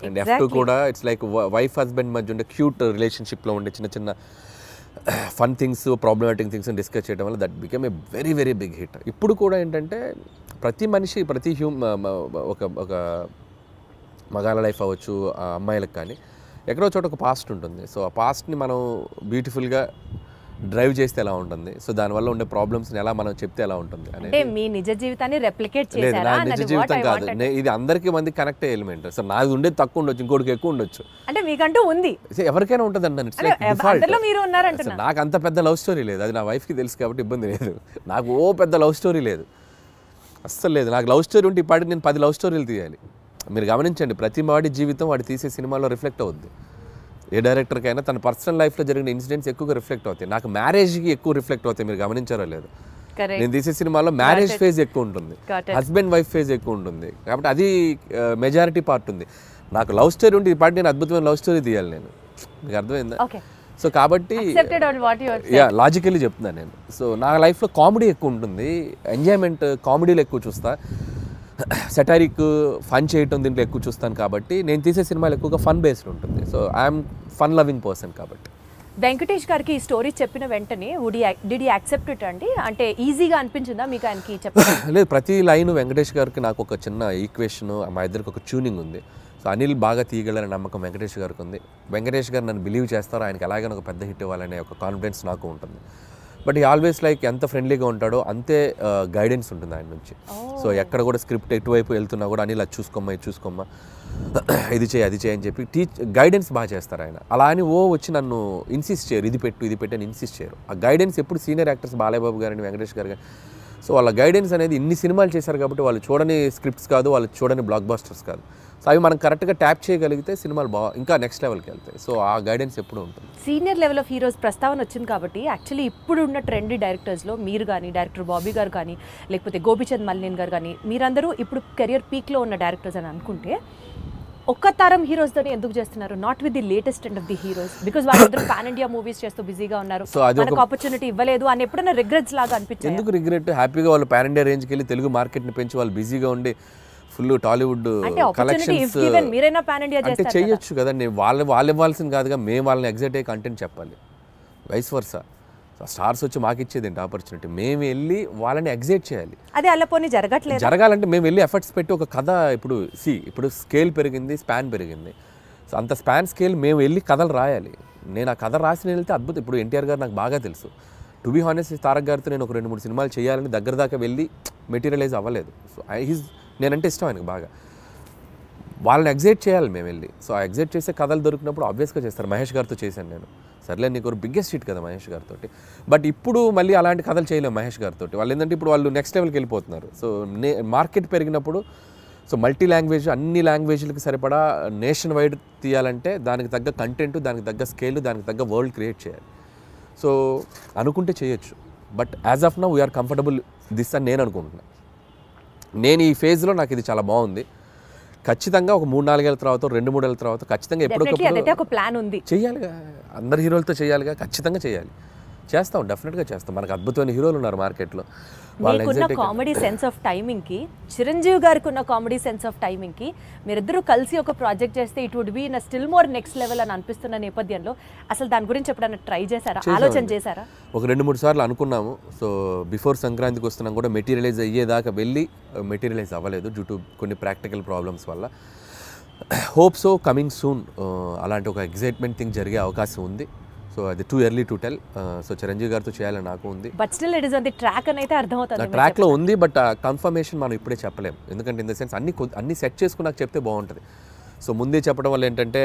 అండ్ F2 కూడా ఇట్స్ లైక్ వైఫ్ హస్బెండ్ మధ్య ఉండే క్యూట్ రిలేషన్షిప్లో ఉండే చిన్న చిన్న fun things, problematic things discuss చేయడం వల్ల that become a very very big hit. ఇప్పుడు కూడా ఏంటంటే ప్రతి మనిషి, ప్రతి ఒక మగాళ్ళ లైఫ్ అవ్వచ్చు, అమ్మాయిలకు కానీ ఎక్కడో చోట ఒక పాస్ట్ ఉంటుంది. సో ఆ పాస్ట్ని మనం బ్యూటిఫుల్గా డ్రైవ్ చేస్తే ఎలా ఉంటుంది, సో దానివల్ల ఉండే ప్రాబ్లమ్స్ని ఎలా మనం చెప్తే ఎలా ఉంటుంది అంటే మీ నిజ జీవితాన్ని రెప్లికేట్ లేదు. చేశారా? నా నిజ జీవితం కాదు, ఇది అందరికీ మంది కనెక్ట్ అయ్యే ఎలిమెంట్. సో నాది ఉండేది తక్కువ ఉండొచ్చు, ఇంకోటికి ఎక్కువ ఉండొచ్చు. అంటే మీకంటూ ఉంది, ఎవరికైనా ఉంటుంది అండి. నాకు అంత పెద్ద లవ్ స్టోరీ లేదు, అది నా వైఫ్కి తెలుసు కాబట్టి ఇబ్బంది లేదు. నాకు పెద్ద లవ్ స్టోరీ లేదు, అస్సలు లేదు. నాకు లవ్ స్టోరీ ఉంటే ఇప్పటికి నేను 10 లవ్ స్టోరీలు తీయాలి. మీరు గమనించండి, ప్రతి వాడి జీవితం వాడు తీసే సినిమాలో రిఫ్లెక్ట్ అవుద్ది. ఏ డైరెక్టర్కైనా తన పర్సనల్ లైఫ్లో జరిగిన ఇన్సిడెంట్స్ ఎక్కువగా రిఫ్లెక్ట్ అవుతాయి. నాకు మ్యారేజ్కి ఎక్కువ రిఫ్లెక్ట్ అవుతాయి. మీరు గమనించారో లేదు, నేను తీసే సినిమాలో మ్యారేజ్ ఫేజ్ ఎక్కువ ఉంటుంది, హస్బెండ్ వైఫ్ ఫేజ్ ఎక్కువ ఉంటుంది. కాబట్టి అది మెజారిటీ పార్ట్ ఉంది. నాకు లవ్ స్టోరీ ఉంటే ఈ పార్ట్ నేను అద్భుతమైన లవ్ స్టోరీ తీయాలి నేను. మీకు అర్థమైందా? సో కాబట్టి లాజికల్లీ చెప్తున్నాను నేను. సో నా లైఫ్లో కామెడీ ఎక్కువ ఉంటుంది, ఎంజాయ్మెంట్ కామెడీలో ఎక్కువ చూస్తా, సెటారిక్ ఫన్ చేయటం దీంట్లో ఎక్కువ చూస్తాను. కాబట్టి నేను తీసే సినిమాలు ఎక్కువగా ఫన్ బేస్డ్ ఉంటుంది. So I'm fun loving person. కాబట్టి వెంకటేష్ గారికి ఈ స్టోరీ చెప్పిన వెంటనే డిడ్ యూ యాక్సెప్ట్ ఇట్ అండి? అంటే ఈజీగా అనిపించిందా మీకు ఆయనకి చెప్పడం? లేదు, ప్రతి లైన్ వెంకటేష్ గారికి నాకు ఒక చిన్న ఈక్వేషన్, మా ఇద్దరికి ఒక ట్యూనింగ్ ఉంది. సో అనిల్ బాగా తీయగలరనే నమ్మకం వెంకటేష్ గారికి ఉంది. వెంకటేష్ గారు నన్ను బిలీవ్ చేస్తారో, ఆయనకి ఎలాగైనా ఒక పెద్ద హిట్ ఇవ్వాలనే ఒక కాన్ఫిడెన్స్ నాకు ఉంటుంది. బట్ ఈ ఆల్వేస్ లైక్ ఎంత ఫ్రెండ్లీగా ఉంటాడో అంతే గైడెన్స్ ఉంటుంది ఆయన నుంచి. సో ఎక్కడ కూడా స్క్రిప్ట్ ఎటువైపు వెళ్తున్నా కూడా అనిల్ అది చూసుకోమ్మా ఇది చేయి అది చేయి అని చెప్పి గైడెన్స్ బాగా చేస్తారు ఆయన. అలా అని వచ్చి నన్ను ఇన్సిస్ట్ చేయరు, ఇది పెట్టు అని ఇన్సిస్ట్ చేయరు. ఆ గైడెన్స్ ఎప్పుడు సీనియర్ యాక్టర్స్ బాలయ్యబాబు గారని, వెంకటేష్ గారు కానీ, సో వాళ్ళ గైడెన్స్ అనేది ఇన్ని సినిమాలు చేశారు కాబట్టి వాళ్ళు చూడని స్క్రిప్ట్స్ కాదు, వాళ్ళు చూడని బ్లాక్ బస్టర్స్ కాదు. సో అవి మనం కరెక్ట్గా ట్యాప్ చేయగలిగితే సినిమాలు ఇంకా నెక్స్ట్ లెవెల్కి వెళ్తాయి. సో ఆ గైడెన్స్ ఎప్పుడు ఉంటుంది. సీనియర్ లెవెల్ ఆఫ్ హీరోస్ ప్రస్తావన వచ్చింది కాబట్టి యాక్చువల్లీ ఇప్పుడు ఉన్న ట్రెండీ డైరెక్టర్స్లో మీరు కానీ, డైరెక్టర్ బాబీ గారు కానీ, లేకపోతే గోపిచంద్ మల్లిన్ గారు కానీ, మీరందరూ ఇప్పుడు కెరియర్ పీక్లో ఉన్న డైరెక్టర్స్ అని అనుకుంటే ఒక్క తరం హీరోస్తోనే ఎందుకు చేస్తున్నారు? Not with the latest and of the heroes, because వాళ్ళందరూ పాన్ ఇండియా మూవీస్ చేస్తూ బిజీగా ఉన్నారు, మనకు ఆపర్చునిటీ ఇవ్వలేదు అని ఎప్పుడైనా రిగ్రెట్స్ లాగా అనిపించింది? ఎందుకు రిగ్రెట్? హ్యాపీగా వాళ్ళు పాన్ ఇండియా రేంజ్కి వెళ్ళి తెలుగు మార్కెట్ని పెంచి వాళ్ళు బిజీగా ఉండి ఫుల్ టాలీవుడ్ కలెక్షన్స్ అంటే చేయొచ్చు కదండి. వాళ్ళు ఇవ్వాల్సింది కాదుగా, మేము వాళ్ళని ఎగ్జైట్ అయ్యే కంటెంట్ చెప్పాలి. వైస్ వర్సా, స్టార్స్ వచ్చి మాకు ఇచ్చేది ఏంటి ఆపర్చునిటీ? మేము వెళ్ళి వాళ్ళని ఎగ్జైట్ చేయాలి. అదే అల్లపోని జరగాలంటే మేము వెళ్ళి ఎఫర్ట్స్ పెట్టి ఒక కథ, ఇప్పుడు స్కేల్ పెరిగింది, స్పాన్ పెరిగింది. సో అంత స్పాన్ స్కేల్ మేము వెళ్ళి కథలు రాయాలి. నేను ఆ కథ రాసి వెళ్తే అద్భుతం. ఇప్పుడు ఎన్టీఆర్ గారు నాకు బాగా తెలుసు. టు బీ హానెస్ట్, తారక్ గారితో నేను ఒక 2-3 సినిమాలు చేయాలని దగ్గర దాకా వెళ్ళి మెటీరియలైజ్ అవ్వలేదు. సో నేనంటే ఇష్టం ఆయనకు బాగా. వాళ్ళని ఎగ్జైట్ చేయాలి మేము వెళ్ళి. సో ఆ ఎగ్జైట్ చేసే కథలు దొరికినప్పుడు ఆబ్వియస్గా చేస్తారు. మహేష్ గారితో చేశాను నేను. సర్లే, నీకు బిగ్గెస్ట్ హిట్ కదా మహేష్ గారితో. బట్ ఇప్పుడు మళ్ళీ అలాంటి కథలు చేయలేము మహేష్ గారితో. వాళ్ళు ఏంటంటే ఇప్పుడు వాళ్ళు నెక్స్ట్ లెవెల్కి వెళ్ళిపోతున్నారు. సో మార్కెట్ పెరిగినప్పుడు, సో మల్టీ లాంగ్వేజ్, అన్ని లాంగ్వేజ్లకి సరిపడా నేషన్ వైడ్ తీయాలంటే దానికి తగ్గ కంటెంట్, దానికి తగ్గ స్కేల్, దానికి తగ్గ వరల్డ్ క్రియేట్ చేయాలి. సో అనుకుంటే చేయొచ్చు. But as of now we are comfortable this అని నేను అనుకుంటున్నాను. నేను ఈ ఫేజ్లో నాకు ఇది చాలా బాగుంది. ఖచ్చితంగా ఒక 3-4 ఏళ్ళ తర్వాత, 2-3 ఏళ్ళ తర్వాత ఖచ్చితంగా ఎప్పటికప్పుడు ప్లాన్ ఉంది, చేయాలిగా. అందరు హీరోలతో చేయాలిగా, ఖచ్చితంగా చేయాలి. చేస్తాం, డెఫినెట్గా చేస్తాం. మనకు అద్భుతమైన హీరోలు ఉన్నారు మార్కెట్లో. మీకున్న కామెడీ సెన్స్ ఆఫ్ టైమింగ్కి, చిరంజీవి గారికి ఉన్న కామెడీ సెన్స్ ఆఫ్ టైమింగ్కి మీరిద్దరూ కలిసి ఒక ప్రాజెక్ట్ చేస్తే it would be in still more next level అని అనిపిస్తున్న నేపథ్యంలో అసలు దాని గురించి ఎప్పుడైనా ట్రై చేశారా, ఆలోచన చేశారా? ఒక 2-3 సార్లు అనుకున్నాము. సో బిఫోర్ సంక్రాంతికి వస్తున్నాం కూడా మెటీరియలైజ్ అయ్యేదాకా వెళ్ళి మెటీరియలైజ్ అవ్వలేదు డ్యూ టు కొన్ని ప్రాక్టికల్ ప్రాబ్లమ్స్ వల్ల. హోప్ సో కమింగ్ సూన్ అలాంటి ఒక ఎగ్జైట్మెంట్ థింగ్ జరిగే అవకాశం ఉంది. సో అది too early to tell. So Chiranjeevi గారితో చేయాలని నాకు ఉంది. But still it is on the track అని అయితే అర్థమవుతుంది. ట్రాక్లో ఉంది, బట్ కన్ఫర్మేషన్ మనం ఇప్పుడే చెప్పలేము. ఎందుకంటే ఇన్ ద సెన్స్ అన్ని సెట్ చేసుకుని నాకు చెప్తే బాగుంటుంది. సో ముందే చెప్పడం వల్ల ఏంటంటే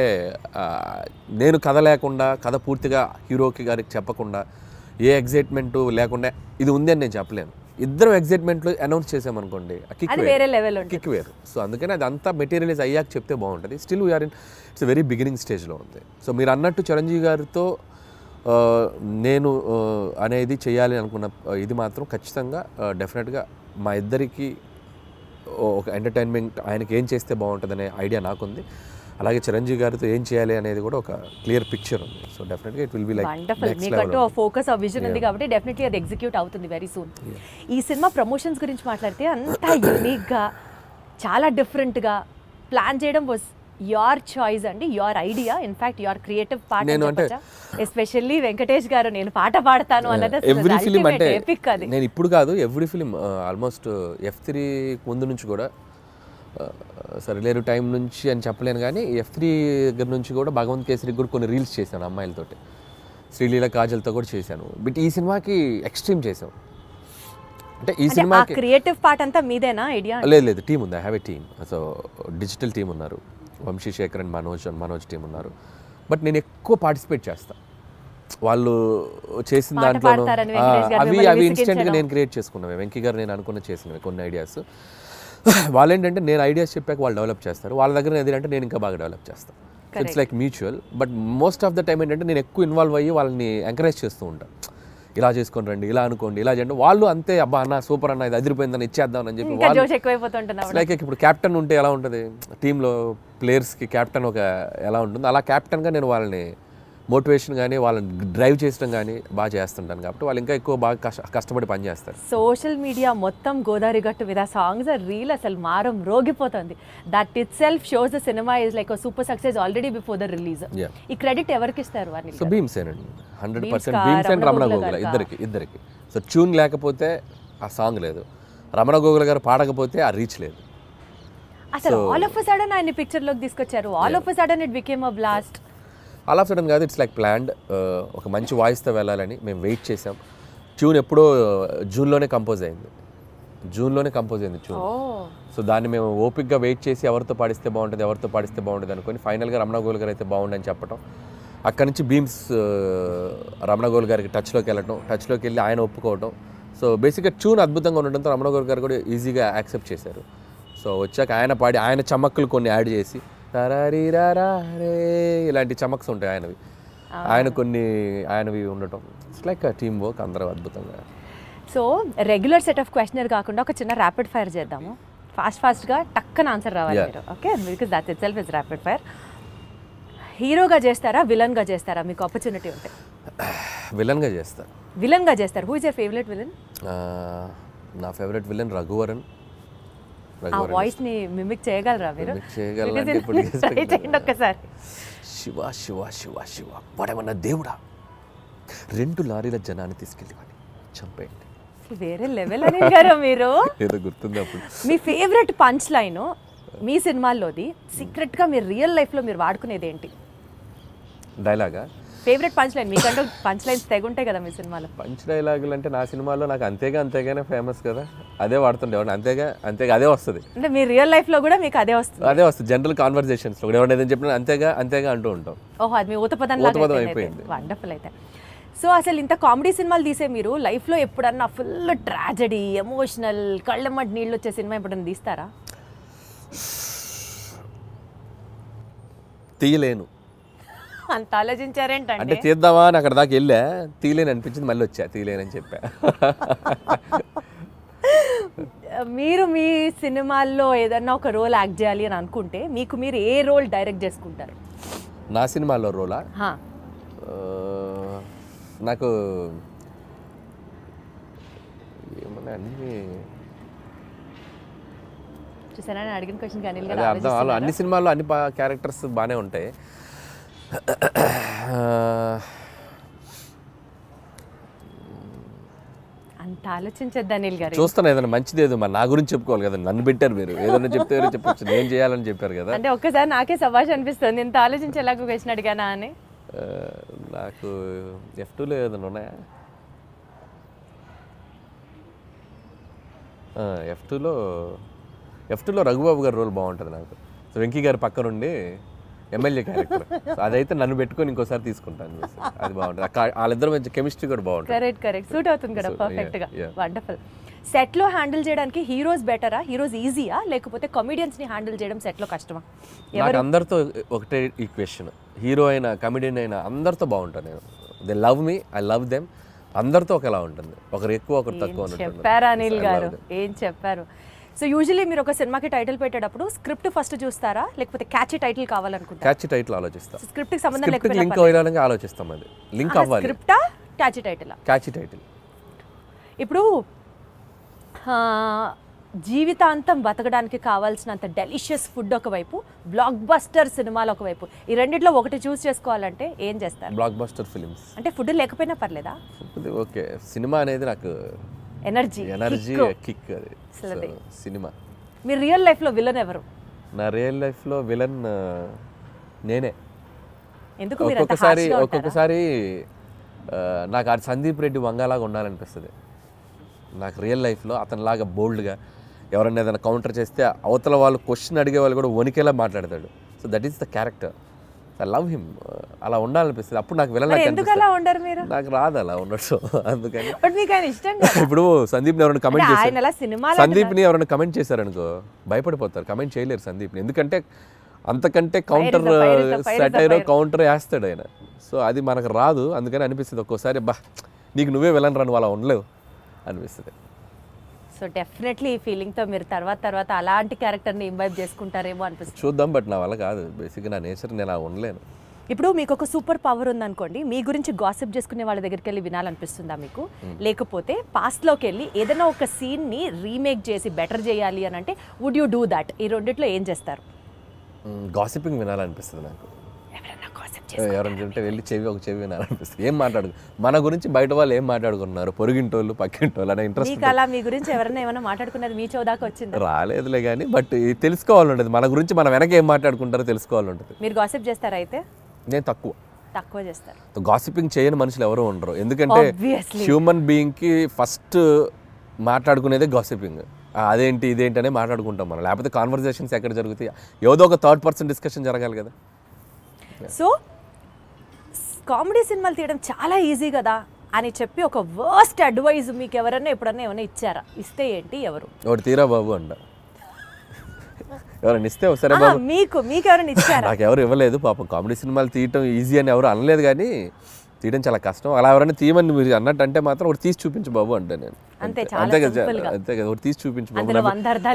నేను కథ లేకుండా, కథ పూర్తిగా హీరోకి గారికి చెప్పకుండా, ఏ ఎగ్జైట్మెంట్ లేకుండా ఇది ఉంది అని నేను చెప్పలేను. ఇద్దరం ఎగ్జైట్మెంట్లో అనౌన్స్ చేసామనుకోండి, కిక్ వేరు. సో అందుకని అది అంతా మెటీరియలైజ్ అయ్యాక చెప్తే బాగుంటుంది. Still we are in it's very beginning స్టేజ్లో ఉంది. సో మీరు అన్నట్టు చిరంజీవి గారితో నేను అనేది చేయాలి అనుకున్న ఇది మాత్రం ఖచ్చితంగా డెఫినెట్గా మా ఇద్దరికి ఒక ఎంటర్టైన్మెంట్, ఆయనకి ఏం చేస్తే బాగుంటుందనే ఐడియా నాకుంది. అలాగే చిరంజీవి గారితో ఏం చేయాలి అనేది కూడా ఒక క్లియర్ పిక్చర్ ఉంది. సో డెఫినెట్గా it will be like wonderful. మీకంటూ ఫోకస్ ఆ విజన్ ఉంది కాబట్టి డెఫినెట్లీ అది ఎగ్జిక్యూట్ అవుతుంది వెరీ సూన్. ఈ సినిమా ప్రమోషన్స్ గురించి మాట్లాడితే అంత యూనిక్గా చాలా డిఫరెంట్గా ప్లాన్ చేయడం వాజ్ యువర్ చాయిస్ అండి, your idea, in fact your creative part. Especially Venkatesh గారు నేను పాట పాడతాను అన్నది ఎవ్రీ ఫిలిం అంటే ఎపిక్. అది నేను ఇప్పుడు కాదు, ఎవ్రీ ఫిలిం ఆల్మోస్ట్ F3 ముందు నుంచి కూడా సరిలేరు టైం నుంచి అని చెప్పలేను కానీ F3 దగ్గర నుంచి కూడా భగవంత్ కేసరికి కూడా కొన్ని రీల్స్ చేశాను అమ్మాయిలతోటి, శ్రీలీల కాజల్తో కూడా చేశాను. బట్ ఈ సినిమాకి ఎక్స్ట్రీమ్ చేసాం. అంటే ఈ సినిమాకి క్రియేటివ్ పార్ట్ అంతా మీదేనా ఐడియా? లేదు, టీం ఉంది. I have a team. So digital team ఉన్నారు, వంశీశేఖర్ అండ్ మనోజ్ టీం ఉన్నారు. బట్ నేను ఎక్కువ పార్టిసిపేట్ చేస్తాను. వాళ్ళు చేసిన దాంట్లో అవి ఇన్స్టెంట్గా నేను క్రియేట్ చేసుకున్నవి. వెంకీ గారు నేను అనుకున్న చేసినవి కొన్ని ఐడియాస్. వాళ్ళు ఏంటంటే నేను ఐడియాస్ చెప్పాక వాళ్ళు డెవలప్ చేస్తారు, వాళ్ళ దగ్గర ఏదంటే నేను ఇంకా బాగా డెవలప్ చేస్తాను. It's like mutual. But most of the time ఏంటంటే నేను ఎక్కువ ఇన్వాల్వ్ అయ్యి వాళ్ళని ఎంకరేజ్ చేస్తూ ఉంటాను. ఇలా చేసుకొని రండి, ఇలా అనుకోండి, ఇలా చేయండి. వాళ్ళు అంతే, అబ్బా అన్న సూపర్ అన్న, ఇది అదిరిపోయిందని ఇచ్చేద్దాం అని చెప్పి. లైక్ ఇప్పుడు క్యాప్టెన్ ఉంటే ఎలా ఉంటుంది టీంలో, ప్లేయర్స్కి క్యాప్టెన్ ఒక ఎలా ఉంటుంది, అలా క్యాప్టెన్గా నేను వాళ్ళని మోటివేషన్ కానీ వాళ్ళని డ్రైవ్ చేయడం కానీ బాగా చేస్తుంటాను. కాబట్టి వాళ్ళు ఇంకా ఎక్కువ బాగా కష్టపడి పనిచేస్తారు. సోషల్ మీడియా మొత్తం గోదావరి గట్టు మీద సాంగ్స్ రీల్ అసలు మారం రోగిపోతుంది. That it self shows the cinema is like super success already before the release. ఈ క్రెడిట్ ఎవరికి ఇస్తారు? సో భీమ్సేన్ అండి, 100% భీమ్సేన్, రమణ గోగుల ఇద్దరికి. సో ట్యూన్ లేకపోతే ఆ సాంగ్ లేదు, రమణ గోగుల గారు పాడకపోతే ఆ రీచ్ లేదు. అసలు ఆల్ ఆఫ్ అ సడన్ ఆయన పిక్చర్ లోకి తీసుకొచ్చారు. All of a sudden it became a blast. All of sudden కాదు, ఇట్స్ లైక్ ప్లాన్డ్. ఒక మంచి వాయిస్తో వెళ్ళాలని మేము వెయిట్ చేసాం. ట్యూన్ ఎప్పుడో జూన్లోనే కంపోజ్ అయింది ట్యూన్. సో దాన్ని మేము ఓపిక్గా వెయిట్ చేసి ఎవరితో పాడిస్తే బాగుంటుంది అనుకొని ఫైనల్గా రమణ గోల్ గారు అయితే బాగుండని చెప్పడం. అక్కడి నుంచి బీమ్స్ రమణ గోల్ గారికి టచ్లోకి వెళ్ళి ఆయన ఒప్పుకోవడం. సో బేసిక్గా ట్యూన్ అద్భుతంగా ఉండడంతో రమణ గోల్ గారు కూడా ఈజీగా యాక్సెప్ట్ చేశారు. సో వచ్చాక ఆయన పాడి ఆయన చమక్కులు కొన్ని యాడ్ చేసి ఇలాంటి చమక్స్ ఉంటాయి ఆయనవి ఉండటం. ఇట్స్ లైక్ టీమ్ వర్క్, అందరూ అద్భుతంగా. So regular set of questionnaire కాకుండా ఒక చిన్న ర్యాపిడ్ ఫైర్ చేద్దాము. ఫాస్ట్గా టక్కన ఆన్సర్ రావాలి మీరు. Okay, because that it self is rapid fire. హీరోగా చేస్తారా, విలన్గా చేస్తారా? మీకు ఆపర్చునిటీ ఉంటే విలన్గా చేస్తారు. Who is your favourite villain? నా ఫేవరెట్ విలన్ రఘువరన్. ఆ వాయిస్ ని మిమిక్ చేయగలరా మీరు? ఒక్కసారి. శివ శివ శివ శివ వాడేమన్నా దేవుడా, 2 లారీల జనాన్ని తీసుకెళ్ళి చంపేయండి. వేరే లెవెల్ అని గారు మీరు. ఏదో గుర్తుంది అప్పుడు. మీ ఫేవరెట్ పంచ్ లైన్ మీ సినిమాల్లోది, సీక్రెట్ గా మీరు రియల్ లైఫ్ లో మీరు వాడుకునేది ఏంటి? డైలాగా? ఫేవరెట్ పంచ్ లైన్ మీకంటూ పంచ్ లైన్స్ తెగుంటాయి కదా మీ సినిమాలో. పంచ్ డైలాగులు అంటే నా సినిమాలో నాకు అంతేగానే ఫేమస్ కదా, అదే వాడుతుండే. అంతేగా అదే వస్తుంది. అంటే మీ రియల్ లైఫ్ లో కూడా మీకు అదే వస్తుంది? జనరల్ కాన్వర్సేషన్స్ లో ఎవరైనా ఏదైనా చెప్పినా అంతేగా అంటూ ఉంటాం. ఓహో, అది మీ ఊతపదం అయిపోయింది. వండర్ఫుల్. అయితే సో అసలు ఇంత కామెడీ సినిమాలు తీసే మీరు లైఫ్ లో ఎప్పుడన్నా ఫుల్ ట్రాజడీ, ఎమోషనల్, కళ్ళమ్మటి నీళ్ళు వచ్చే సినిమా ఎప్పుడన్నా తీస్తారా? తీయలేను. అంత ఆలోచించారేంటంటే? అంటే తీద్దామా అని అక్కడ దాకా వెళ్ళా, తీయలేని అనిపించింది, మళ్ళీ వచ్చా తీయలేనని చెప్పా. మీరు మీ సినిమాల్లో ఏదన్నా ఒక రోల్ యాక్ట్ చేయాలి అని అనుకుంటే మీరు ఏ రోల్ డైరెక్ట్ చేసుకుంటారు? నా సినిమాలో రోలా? నాకు ఏమన్నా అన్ని చూసారా అడిగిన క్వశ్చన్ కానీ అర్థం. అన్ని సినిమాల్లో అన్ని క్యారెక్టర్స్ బాగానే ఉంటాయి. అంత ఆలోచించద్దు అనిల్ గారు. చూస్తాను ఏదైనా మంచిది, ఏదో నా గురించి చెప్పుకోవాలి కదా, నన్ను పెట్టారు మీరు, ఏదైనా చెప్తే చెప్పచ్చు, నేను చేయాలని చెప్పారు కదా. అంటే ఒక్కసారి నాకే సభాష్ అనిపిస్తుంది, ఇంత ఆలోచించేలాగా క్వశ్చన్ అడిగానా అని. నాకు F2లో ఏదైనా ఉన్నాయా? F2లో రఘుబాబు గారి రోల్ బాగుంటుంది నాకు. సో వెంకీ గారి పక్క నుండి ఎమ్మెల్యే క్యారెక్టర్, అదైతే నన్ను పెట్టుకొని ఇంకోసారి తీసుకుంటాను. అది బాగుంటుంది. వాళ్ళిద్దరు మంచి కెమిస్ట్రీ కూడా బాగుంటుంది. కరెక్ట్ సూట్ అవుతుంది కదా పర్ఫెక్ట్ గా. వండర్ఫుల్. సెట్ లో హ్యాండిల్ చేయడానికి హీరోస్ బెటరా, హీరోస్ ఈజీయా, లేకపోతే కమెడియన్స్ ని హ్యాండిల్ చేయడం సెట్ లో కష్టమా? నాకు అందరితో ఒకటే ఈ క్వశ్చన్. హీరో అయినా కమెడియన్ అయినా అందరితో బాగుంటాను నేను. They love me, I love them. అందరితో ఒకలా ఉంటుంది, ఒకరు ఎక్కువ ఒకరు తక్కువ ఉంటుంది. చెప్పారు అనిల్ గారు, ఏం చెప్పారు. సో యూజువల్లీ మీరు ఒక సినిమాకి టైటిల్ పెట్టేటప్పుడు స్క్రిప్ట్ ఫస్ట్ చూస్తారా, లేకపోతే క్యాచీ టైటిల్ కావాలనుకుంటారా? క్యాచీ టైటిల్ ఆలోచిస్తాం. స్క్రిప్ట్ కి సంబంధం లేకపోతే లింక్ అవ్వాలని ఆలోచిస్తాం. అది లింక్ అవ్వాలి. స్క్రిప్టా క్యాచీ టైటిల్? Catchy title. ఇప్పుడు జీవితాంతం బతకడానికి కావాల్సినంత డెలిషియస్ ఫుడ్ ఒకవైపు, బ్లాక్ బస్టర్ సినిమాలు ఒకవైపు, ఈ రెండిట్లో ఒకటి చూస్ చేసుకోవాలంటే ఏం చేస్తారు? Block buster films. అంటే ఫుడ్ లేకపోయినా పర్లేదా? ఓకే, సినిమా అనేది నాకు ఎనర్జీ, కిక్. అది సినిమా. మీరు రియల్ లైఫ్లో విలన్ ఎవరు? నా రియల్ లైఫ్లో విలన్ నేనే. ఎందుకు? ఒక్కొక్కసారి నాకు ఆ సందీప్ రెడ్డి వంగలాగా ఉండాలనిపిస్తుంది. నాకు రియల్ లైఫ్లో అతనిలాగా బోల్డ్గా ఎవరైనా ఏదైనా కౌంటర్ చేస్తే అవతల వాళ్ళు క్వశ్చన్ అడిగే వాళ్ళు కూడా వణికేలా మాట్లాడతాడు. So that is the character. I love him. అలా ఉండాలనిపిస్తుంది. అప్పుడు నాకు విలన్ నాకు రాదు అలా ఉండొచ్చు. అందుకని ఇప్పుడు సందీప్ని ఎవరైనా కమెంట్ చేస్తారు, సందీప్ని ఎవరైనా కమెంట్ చేశారనుకో భయపడిపోతారు, కమెంట్ చేయలేరు సందీప్ని. ఎందుకంటే అంతకంటే కౌంటర్ సటైర్ కౌంటర్ వేస్తాడు ఆయన. సో అది మనకు రాదు. అందుకని అనిపిస్తుంది ఒక్కోసారి, బా నీకు నువ్వే విలన్ రా, నువ్వు అలా ఉండలేవు అనిపిస్తుంది. సో డెఫినెట్లీ ఈ ఫీలింగ్తో మీరు తర్వాత అలాంటి క్యారెక్టర్ని ఇంవైబ్ చేసుకుంటారేమో అనిపిస్తుంది. చూద్దాం, బట్ నా వల్ల కాదు. బేసిక్గా నా నేచర్, నేను అలా ఉండలేను. ఇప్పుడు మీకు ఒక సూపర్ పవర్ ఉందనుకోండి, మీ గురించి గాసిప్ చేసుకునే వాళ్ళ దగ్గరికి వెళ్ళి వినాలనిపిస్తుందా మీకు? లేకపోతే పాస్ట్లోకి వెళ్ళి ఏదైనా ఒక సీన్ని రీమేక్ చేసి బెటర్ చేయాలి అని అంటే వుడ్ యూ డూ దాట్? ఈ రెండిట్లో ఏం చేస్తారు? గాసిపింగ్ వినాలనిపిస్తుంది నాకు. ఎవరైనా ఉంటే వెళ్ళి ఒక చెవి వినాలనిపిస్తుంది. ఏం మన గురించి బయట వాళ్ళు ఏం మాట్లాడుకున్నారు, పొరుగింటోళ్ళు పక్కింటోళ్ళు అనే ఇంట్రెస్ట్. అలా మీ గురించి ఎవరైనా ఏమైనా మాట్లాడుకున్నది మీ చౌదాకా వచ్చింది? రాలేదులే కానీ, బట్ తెలుసుకోవాలంటది. మన గురించి మన వెనక ఏం మాట్లాడుకుంటారో తెలుసుకోవాలంటది. మీరు గాసిప్ చేస్తారా? అయితే నేను తక్కువ చేస్తారు. గాసిపింగ్ చేయని మనుషులు ఎవరు ఉండరు. ఎందుకంటే హ్యూమన్ బీయింగ్కి ఫస్ట్ మాట్లాడుకునేదే గాసిపింగ్. అదేంటి ఇదేంటి అనే మాట్లాడుకుంటాం మనం. లేకపోతే కాన్వర్జేషన్స్ ఎక్కడ జరుగుతాయి? ఏదో ఒక థర్డ్ పర్సన్ డిస్కషన్ జరగాలి కదా. సో కామెడీ సినిమాలు తీయడం చాలా ఈజీ కదా అని చెప్పి ఒక వర్స్ట్ అడ్వైజ్ మీకు ఎవరైనా ఎప్పుడన్నా ఏమైనా ఇచ్చారా? ఇస్తే ఏంటి? ఎవరు? ఒకటి తీరా బాబు అంట. ఎవరైనా ఇస్తే సరే బాబు. మీకు ఎవరైనా ఇచ్చారా? నాకు ఎవరు ఇవ్వలేదు పాపం. కామెడీ సినిమాలు తీయటం ఈజీ అని ఎవరు అనలేదు, కానీ తీయడం చాలా కష్టం. అలా ఎవరైనా తీయమని మీరు అన్నట్టు అంటే మాత్రం ఒకటి తీసి చూపించు బాబు అంటే నేను అంతే కదా. ఒకటి తీసి చూపించు బాబు,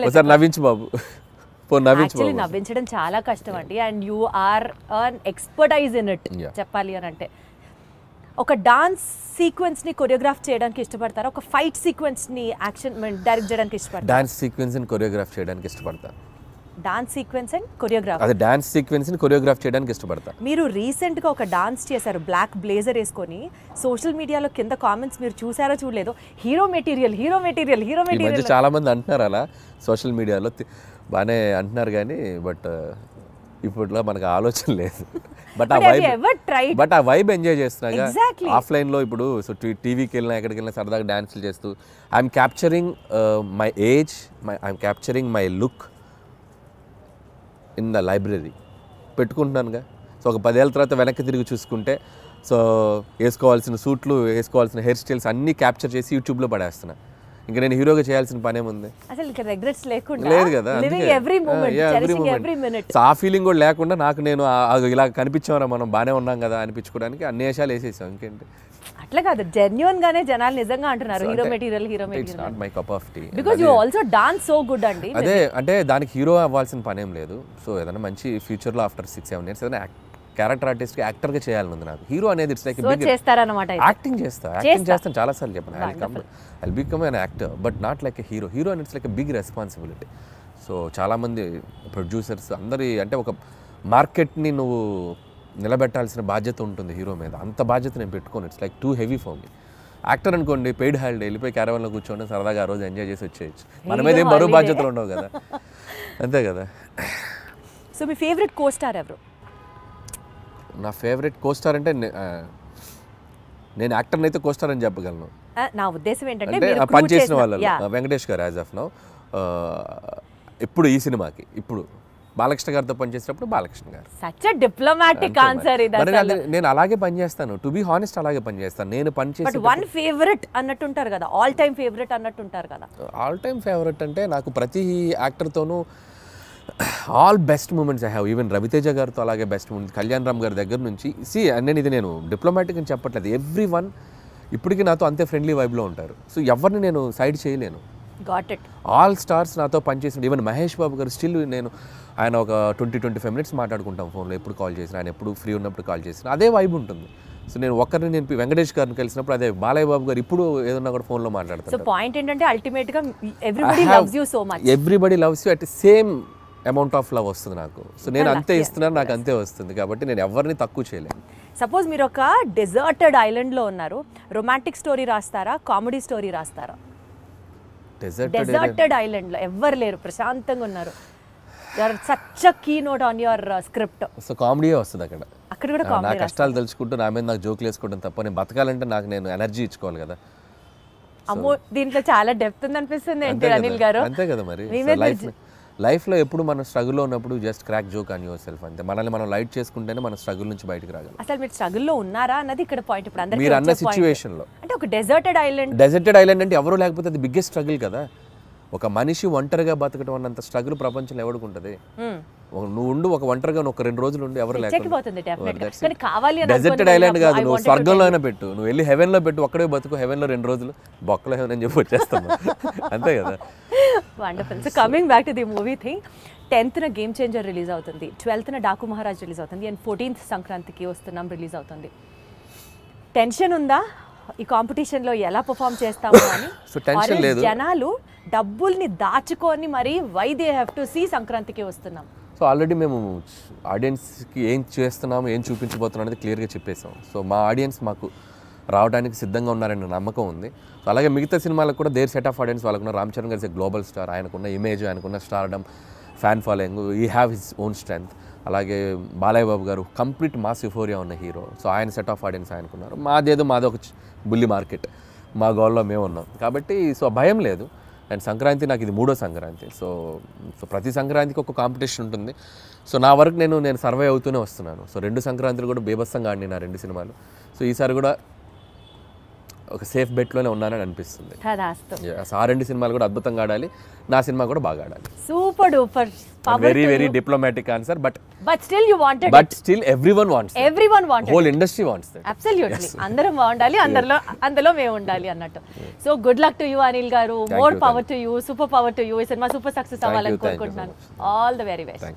ఒకసారి నవ్వించు బాబు. నవ్వించడం చాలా కష్టం అండి. And you are an expertise in it చెప్పాలి అని అంటే. ఒక డాన్స్ సీక్వెన్స్ ని కొరియోగ్రాఫ్ చేయడానికి ఇష్టపడతారా? ఒక ఫైట్ సీక్వెన్స్ ని యాక్షన్ డైరెక్ట్ చేయడానికి ఇష్టపడతారా? డాన్స్ సీక్వెన్స్ ని కొరియోగ్రాఫ్ చేయడానికి ఇష్టపడతా. Dance sequence and choreograph. అదే డాన్స్ సీక్వెన్స్ ని కొరియోగ్రాఫ్ చేయడానికి ఇష్టపడతా. మీరు రీసెంట్ గా ఒక డాన్స్ చేశారు బ్లాక్ బ్లేజర్ వేసుకొని. సోషల్ మీడియాలో కింద కామెంట్స్ మీరు చూసారో చూడలేదో, హీరో మెటీరియల్. ఈ మధ్య చాలా మంది అంటున్నారు అలా సోషల్ మీడియాలో, బాగానే అంటున్నారు కానీ బట్ ఇప్పట్లో మనకు ఆలోచన లేదు. బట్ ఆ వైబ్ ఎంజాయ్ చేస్తున్నా ఆఫ్లైన్లో. ఇప్పుడు సో టీవీకి వెళ్ళినా ఎక్కడికి వెళ్ళినా సరదాగా డాన్సులు చేస్తూ I'm capturing my age, I'm capturing my look in the library పెట్టుకుంటున్నానుగా. సో ఒక 10 ఏళ్ళ తర్వాత వెనక్కి తిరిగి చూసుకుంటే సో వేసుకోవాల్సిన సూట్లు, వేసుకోవాల్సిన హెయిర్ స్టైల్స్ అన్నీ క్యాప్చర్ చేసి యూట్యూబ్లో పడేస్తున్నా. ఇంకా నేను హీరోగా చేయాల్సిన పనేముంది? లేదు కదా. ఆ ఫీలింగ్ కూడా లేకుండా నాకు నేను ఇలా కనిపించామరా మనం బాగానే ఉన్నాం కదా అనిపించుకోవడానికి అన్ని వేషాలు వేసేసాం. ఇంకేంటి? అట్లా కాదు, జెన్యూన్ గానే జనాలు నిజంగా అంటున్నారు hero material. It's not my cup of tea. Because you also dance so good అండి. అదే అంటే దానికి హీరో అవ్వాల్సిన పనేం లేదు. సో ఏదైనా మంచి ఫ్యూచర్లో ఆఫ్టర్ 6-7 years ఏదైనా క్యారెక్టర్ ఆర్టిస్ట్ యాక్టర్గా చేయాలని ఉంది నాకు. హీరో అనేది ఇట్స్ లైక్ యాక్టింగ్ చేస్తాను చాలాసార్లు చెప్పాను. I become an actor but not like a hero. Hero అని it's like a big responsibility. So చాలామంది ప్రొడ్యూసర్స్ అందరి అంటే ఒక మార్కెట్ని నువ్వు నిలబెట్టాల్సిన బాధ్యత ఉంటుంది హీరో మీద. అంత బాధ్యత నేను పెట్టుకోను. It's like too heavy for me. Actor అనుకోండి, పెయిడ్ హాలిడే వెళ్ళిపోయి క్యారవాన్లో కూర్చోండి, సరదాగా ఆ రోజు ఎంజాయ్ చేసి వచ్చేయచ్చు. మన మీద ఏం బరువు బాధ్యతలు ఉండవు కదా. అంతే కదా. సో మీ ఫేవరెట్ కో స్టార్ ఎవరు? నా ఫేవరెట్ కో స్టార్ అంటే నేను యాక్టర్ని అయితే కో స్టార్ అని చెప్పగలను. నా ఉద్దేశం ఏంటంటే పనిచేసిన వాళ్ళు వెంకటేష్ గారు యాజ్ ఆఫ్ నౌ. ఇప్పుడు ఈ సినిమాకి ఇప్పుడు బాలకృష్ణ గారితో పనిచేసినప్పుడు బాలకృష్ణ గారు. సచ్ ఎ డిప్లొమాటిక్ ఆన్సర్ ఇది. నేను అలాగే పనిచేస్తాను, టు బి హానెస్ట్ అలాగే పనిచేస్తాను. నేను పనిచేసి బట్ వన్ ఫేవరెట్ అన్నట్టుంటారు కదా, ఆల్ టైమ్ ఫేవరెట్ అన్నట్టుంటారు కదా. ఆల్ టైమ్ ఫేవరెట్ అంటే నాకు ప్రతి యాక్టర్తోనూ all best moments I have. Even Ravi Teja గారితో అలాగే బెస్ట్ మూమెంట్స్, కళ్యాణ్ రామ్ గారి దగ్గర నుంచి. నేను డిప్లొమాటిక్ అని చెప్పట్లేదు, ఎవ్రీ వన్ ఇప్పటికీ నాతో అంతే ఫ్రెండ్లీ వైబ్లో ఉంటారు. సో ఎవరిని నేను సైడ్ చేయలేను. Got it. ఆల్ స్టార్స్ నాతో పనిచేసిన, ఈవెన్ మహేష్ బాబు గారు స్టిల్ ఆయన ఒక 20-25 మినిట్స్ మాట్లాడుకుంటాం ఫోన్లో, ఎప్పుడు కాల్ చేసినా, ఆయన ఎప్పుడు ఫ్రీ ఉన్నప్పుడు కాల్ చేసినా అదే వైబ్ ఉంటుంది. సో నేను వెంకటేష్ గారిని కలిసినప్పుడు అదే, బాలయ్య బాబు గారు ఇప్పుడు ఏదన్నా కూడా ఫోన్లో మాట్లాడతారు. సో పాయింట్ ఏంటంటే అల్టిమేట్ గా everybody loves you so much. Everybody loves you at same amount of love వస్తుంది నాకు. సో నేను అంతే ఇస్తున్నాను, నాకు అంతే వస్తుంది. కాబట్టి నేను ఎవరిని తక్కువ చేయలేను. సపోజ్ మీరు ఒక డెజర్టెడ్ ఐలాండ్లో ఉన్నారు, రొమాంటిక్ స్టోరీ రాస్తారా, కామెడీ స్టోరీ రాస్తారా? డెజర్టెడ్ ఐలాండ్లో ఎవ్వరు లేరు, ప్రశాంతంగా ఉన్నారు, such a key note on your script. So కామెడీయే వస్తుంది అక్కడ. అక్కడ కూడా నా కష్టాలు తెలుసుకుంటూ నా మీద నాకు జోకులు వేసుకోవడం తప్ప, నేను బతకాలంటే నేను ఎనర్జీ ఇచ్చుకోవాలి కదా. అమ్మో, దీంట్లో చాలా డెప్త్ ఉంది అనిపిస్తుంది ఏంటి అనిల్ గారు? అంతే కదా మరి. లైఫ్లో ఎప్పుడు మనం స్ట్రగుల్లో ఉన్నప్పుడు just crack joke on your self అంతే. మనల్ని మనం లైట్ చేసుకుంటేనే మన స్ట్రగుల్ నుంచి బయటకు రాగలం. అసలు మీరు స్ట్రగుల్లో ఉన్నారా అన్నది ఇక్కడ పాయింట్. ఇప్పుడు అందరికీ మీరు అన్న సిచ్యువేషన్లో అంటే ఒక డెజర్టెడ్ ఐలాండ్ అంటే ఎవరు లేకపోతే అది బిగ్గెస్ట్ స్ట్రగుల్ కదా. ఒక మనిషి ఒంటరిగా బతకడం అన్నంత స్ట్రగుల్ ప్రపంచంలో ఎవరికి ఉంటుంది? నువ్వు ఉండు, ఒక ఒంటరిగా ఒక 2 రోజులు ఉండి ఎవరు లేకపోతే. డెజర్టెడ్ ఐలాండ్ కాదు, నువ్వు స్వర్గంలో అయినా పెట్టు, నువ్వు వెళ్ళి హెవెన్లో పెట్టు, ఒక్కడే బతుకు హెవెన్లో 2 రోజులు, బొక్కలో హెవెన్ అని చెప్పి వచ్చేస్తాను. అంతే కదా. Wonderful. So coming back to the movie thing, 10th game changer release అవుతుంది, 12th డాకు మహారాజ్ రిలీజ్ అవుతుంది, అండ్ 14th సంక్రాంతికి వస్తున్నాం రిలీజ్ అవుతుంది. టెన్షన్ ఉందా ఈ కాంపిటీషన్లో ఎలా పర్ఫామ్ చేస్తాము అని? సో టెన్షన్ లేదు. జనాలు డబ్బుల్ని దాచుకొని మరి why they have to see సంక్రాంతికి వస్తున్నాం. సో ఆల్రెడీ మేము ఆడియన్స్కి ఏం చేస్తున్నాము, ఏం చూపించబోతున్నాం అనేది క్లియర్గా చెప్పేసాం. సో మా ఆడియన్స్ మాకు రావడానికి సిద్ధంగా ఉన్నారనే నమ్మకం ఉంది. సో అలాగే మిగతా సినిమాలకు కూడా దేర్ సెట్ ఆఫ్ ఆడియన్స్ వాళ్ళకున్న. రామ్ చరణ్ గారి గ్లోబల్ స్టార్, ఆయనకున్న ఇమేజ్, ఆయనకున్న స్టార్డమ్, ఫ్యాన్ ఫాలోయింగ్, ఈ హ్యావ్ హిస్ ఓన్ స్ట్రెంగ్త్. అలాగే బాలయ్య బాబు గారు కంప్లీట్ మాస్ యుఫోరియా ఉన్న హీరో. సో ఆయన సెట్ ఆఫ్ ఆడియన్స్ ఆయనకున్నారు. మాది ఒక బుల్లి మార్కెట్, మా గోల్లో మేము ఉన్నాం కాబట్టి సో భయం లేదు. అండ్ సంక్రాంతి నాకు ఇది 3వ సంక్రాంతి. సో ప్రతి సంక్రాంతికి ఒక కాంపిటీషన్ ఉంటుంది. సో నా వరకు నేను సర్వే అవుతూనే వస్తున్నాను. సో 2 సంక్రాంతులు కూడా బీభత్సంగా ఆడిన నా 2 సినిమాలు. సో ఈసారి కూడా ఒక సేఫ్ బెట్లోనే ఉన్నానని అనిపిస్తుంది. ఆ 2 సినిమాలు కూడా అద్భుతంగా ఆడాలి, నా సినిమా కూడా బాగా ఆడాలి. Super duper. Very diplomatic answer, but still you wanted, but still everyone wants, whole industry wants that. Absolutely. అందరం బాగుండాలి, అందులో మేము ఉండాలి అన్నట్టు. So good luck to you Anil గారు, more power to you, super power to you. ఈ cinema super success అవ్వాలని కోరుకుంటున్నాను. All the very best.